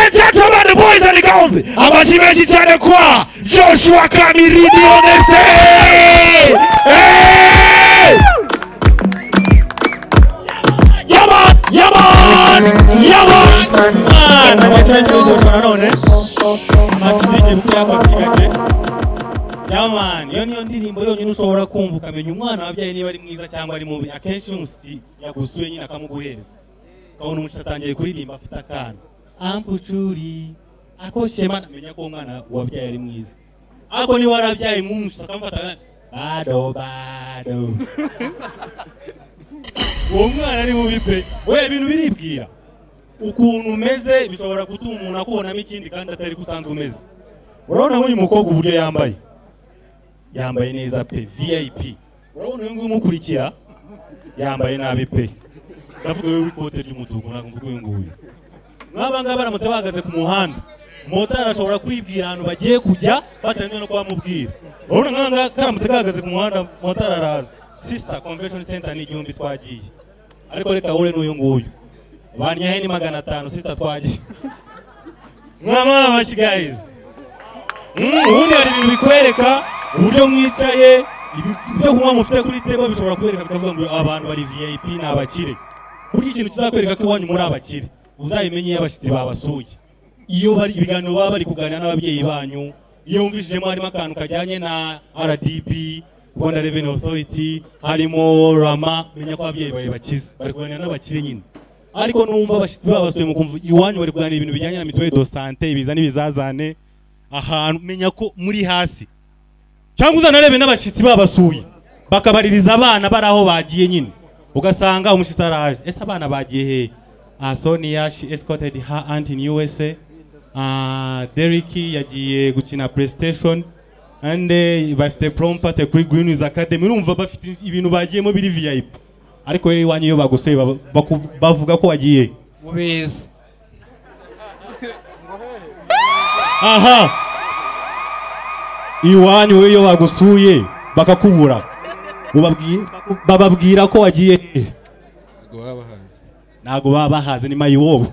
and gentlemen, the boys and the girls, amashyi menshi cyane kwa Joshua Kamirindi on the stage. Hey! Yaman, iyo ndirimbo yonyine ushobora kumva ukamenya umwana wabyaye niba ari mwiza cyangwa ari mubi. Akenshi umusi yagusuye nyine akamuguhereza. Kabona umushita atangiye kuririmba afite akana. Ampucuri akoshema namenya ko umwana wabyaye ari mwiza. Ako ni warabyaye umushita akamfata bado. Uwo mwana ari mubi pe. We ibintu biribwira. Ukuntu umeze bishobora gutuma umuntu akubonamo ikindi kandi atari kusanzwe umeze. Urabona nk'uyu mukobwa uburyo yambaye neza pe VIP. Urabona uyu nguyu umukurikira yambaye nabi pe. Ndavuga wewe ikote ry'umutuku nako mvuga uyu nguyu. Nk'abanga baramutse bahagaze ku muhanda. Motari ashobora kwibwira ahantu bagiye kujya batangiye no kwamubwira. Urabona nk'anga karamutse kahagaze ku muhanda motari araza. Sister Convention Center ni igihumbi twagiye. Ariko reka ure n'uyu nguyu. Banyahe ni 500 sister twagiye. Mama bashi guys. Ubundi hari ibintu bikwereka uburyo mwicaye ibyo kunywa mufite kuri table bishobora kwereka bikavuga ngo abantu bari VIP n'abakire. Buri kintu kizakwereka ko iwanyu muri abakire uzayimenye y'abashitsi babasuye. Iyo bari ibiganiro baba bari kuganira n'ababyeyi banyu, iyo umvishijemo harimo akantu kajyanye na RDB, Rwanda Revenue Authority, harimo Rama, menya ko ababyeyi bawe bakize bari kuganira n'abakire nyine. Ariko numva abashitsi babasuye mu kumva iwanyu bari kuganira ibintu bijyanye na mituelle de santé, ibizani bizazane ahantu menya ko muri hasi. Cyangwa uzanarebe n'abashitsi babasuye bakabaririza abana baraho bagiye nyine. Ugasanga umushitsi araje. Ese abana bagiye he? Sonia she escorted her aunt in USA. Derek yagiye gukina PlayStation and bafite prom party kuri Greenwich Academy. Urumva bafite ibintu bagiyemo biri VIP. Ariko yewe wanyu yo bagusoye bavuga ko wagiye mubizi. Aha. Iwanyu weyo bagusuye bakakubura. Bababwira ko wagiye nago babahaze ni mayiwobo.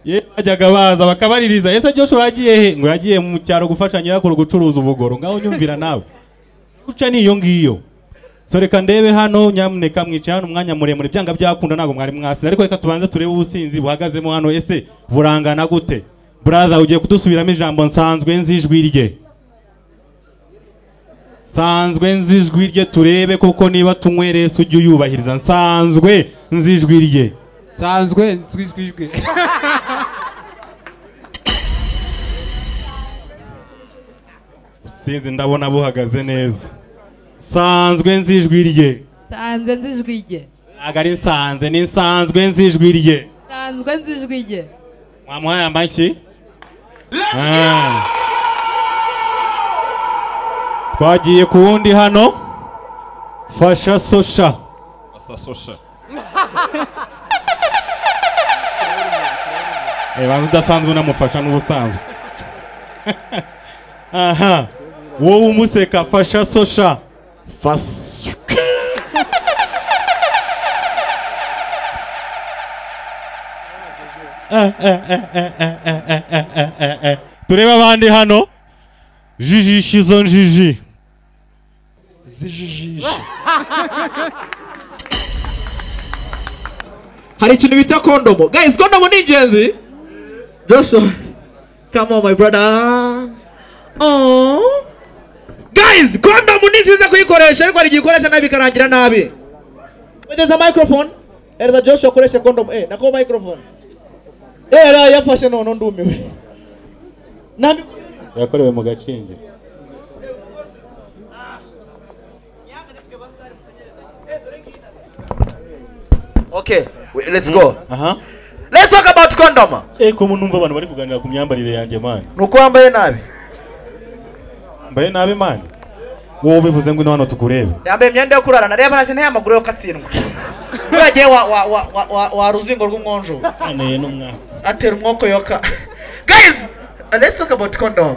Ye ajyaga baza bakabaririza. Ese Joshua yagiye he? Ngo yagiye mu cyaro gufasha nyirakuru gucuruza ubugoro. Ngaho nyumvira nawe. Uca ni iyo ngiyo. So reka ndebe hano nyamuneka mwica hano umwanya muremure byanga byakunda nago mwari mwasira. Ariko reka tubanze turebe ubusinzi buhagazemo hano. Ese burangana gute? Brother ugiye kudusubiramo ijambo nsanzwe nzijwi rye. Nsanzwe nzijwi rye turebe koko niba tunywereye ujye uyubahiriza. Nsanzwe nzijwi rye. Nsanzwe nzijwi rye. Sinzi ndabona buhagaze neza. Nsanzwe nzijwi rye. Nsanzwe nzijwi rye. Agari nsanze ni nsanzwe nzijwi rye. Nsanzwe nzijwi rye. Mwamuhaye amashyi. Twagiye ku wundi hano. Fasha Sosha. Sosha. Bantu udasanzwe namufasha n'ubusanzwe. Aha. Wowe umuseka Fasha Sosha. Tureba abandi hano. Jiji shizo njiji. Zijijiji. Hari ikintu bita kondomo. Guys, kondomo ni ingenzi. Joshua. Come on my brother. Oh. Guys, kondomo ni nziza kuyikoresha ariko hari igikoresha nabi karangira nabi. There's a microphone. Erza Joshua koresha kondomo. Nako microphone. Yafashe none ndumiwe. Nami yakorewe mu gacinje. Okay, let's go. Let's talk about condom. Ko munumva abantu bari kuganira ku myambarire yanjye man. Nuko wambaye nabi. Mbaye nabi man. Wowe bivuze ngo hano tukurebe. Yambaye imyenda yo kurarana. Reba nashye nta maguru yo katsindwa. Uragiye wa ruzingo rw'umwonjo. Aneye n'umwa. Atera umwoko yoka. Guys, let's talk about condom.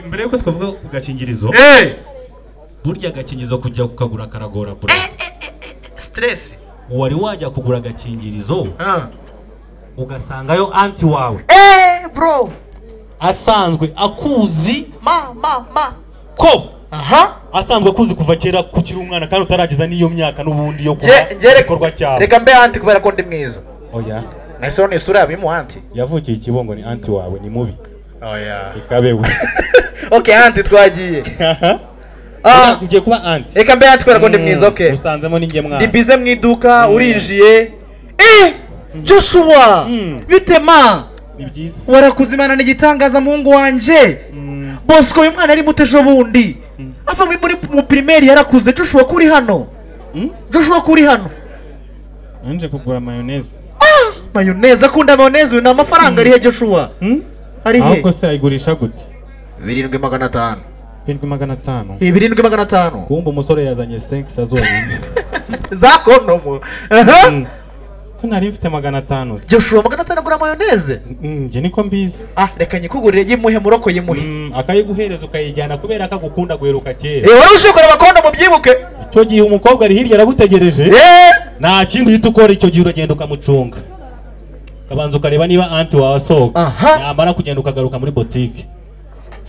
Mbere yuko twavuga ku gakingirizo. Burya gakingirizo kujya kukagura karagora bro. Stress. wari wajya kugura agakingirizo ugasangayo anti wawe bro asanzwe akuzi ma ko asanzwe akuzi kuva kera kukiri umwana kandi utarageza n'iyo myaka n'ubundi yo kuba cyawe reka mbe anti kubera ko ndi mwiza oya nahise ni sura yabimu anti yavukiye ikibongo ni anti wawe ni mubi oya ikabewe okay anti twagiye tugiye kuba anti reka mbe anti kubera ko ndi mwiza okay usanzemo ninjye mwana ndi bize mu iduka urinjiye Joshua bitema ni byiza warakuzimana n'igitangaza muhungu wanje Bosco uyu mwana ari mutejo bundi ava muri mu primaire yarakuze Joshua kuri hano Joshua kuri hano nanje kugura mayonnaise mayonnaise akunda mayonnaise uyu n'amafaranga ari he Joshua ari he ahubwo se ayigurisha gute 7500 7500 7500 kumba umusore yazanye 5 azonyine za kondomo ko nari mfite 500 Joshua 500 gura mayonnaise nje niko mbizi reka nyikugurire yimuhe muroko yimuhe akayiguhereza ukayijyana kubera akagukunda guheruka kera wari ushikora abakondo mu byibuke icyo gihe umukobwa ari hirya aragutegereje nta kindi uhita ukora icyo gihe uragenda ukamucunga kabanza ukareba niba anti wawe asohoka yamara kugenda ukagaruka muri boutique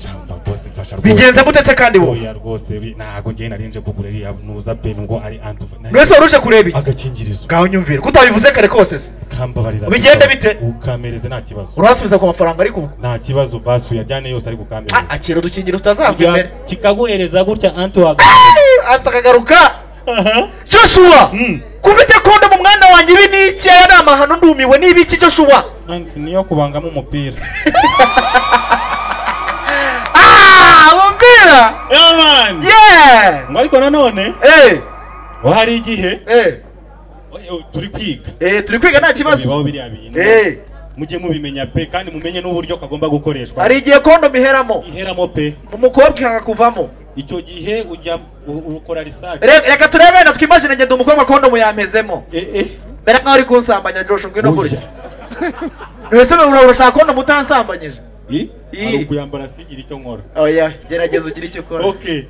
Jamba boss mfasha rwose bigenze gute se kandi bo oya rwose ntago ngiye narinje kugura iriya nuza pe ngo ari anti mwese waruje kureba agakingirizo gaho nyumvira kutabivuze kare kose se kambabarira bigende bite ukamereze nta kibazo urasubiza ku mafaranga ariko nta kibazo basu yajyane yose ari gukamereza akira dukingirizo utazakwemera kikaguhereza gutya anti wawe atakagaruka Joshua kufite kondo mu mwana wanjye ibi n'iki aya namahano ndumiwe n'ibiki Joshua anti niyo kubangamo umupira umupira man ariko nanone hari igihe turi kwiga nta kibazo bibaho biriya bintu mujye mubimenya pe kandi mumenye n'uburyo kagomba gukoreshwa hari igihe kondo iheramo pe umukobwa ikakuvamo icyo gihe ujya ukora research reka turebe na twimagine ngende umukobwa kondo muyamezemo mbere nkaho ari kunsambanya Joshua ngwino kurya wese urashaka kondo mutansambanyije ari kuyambara sigira icyo nkora oya gerageza ugira icyo ukora okay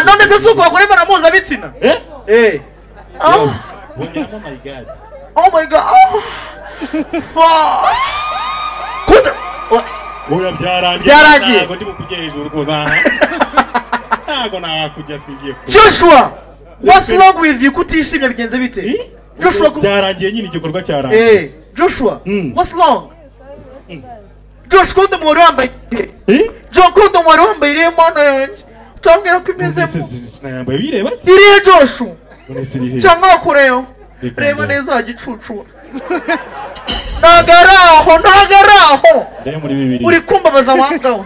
none se suko bakore baramuza bitsina wongeramo my god kuda oya byarangiye ntago ndi bukujye hejuru kuza ntago nakujya singiye Joshua what's wrong with you kutishimye bigenze bite Joshua byarangiye nyine igikorwa cyarangiye Joshua what's wrong Josh kundo mwari wambaye John kundo mwari wambaye irihe mana yanjye utambwira ko imeze sinayambaye bireba se irihe Joshua cyangwa wakureho reba neza wagicucura ntagaraho uri kumbabaza wangawe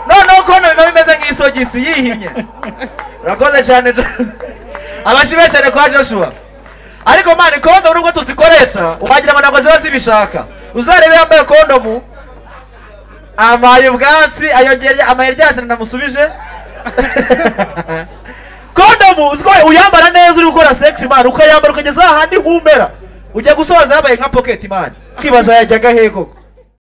noneho kono biba bimeze nk'isogisi yihinnye urakoze cyane abashibeshane kwa Joshua ariko mani kondo nubwo tuzikoreta wagira ngo ntabwo ziba zibishaka uzarebe yambaye kondomu amaye ubwatsi ayongereye amaheryashe namusubije kondomu uziko uyambara neza uri gukora sex man ukayambara ukageza ahandi humera ujya gusoza yabaye nka pocket man kwibaza yajyaga he koko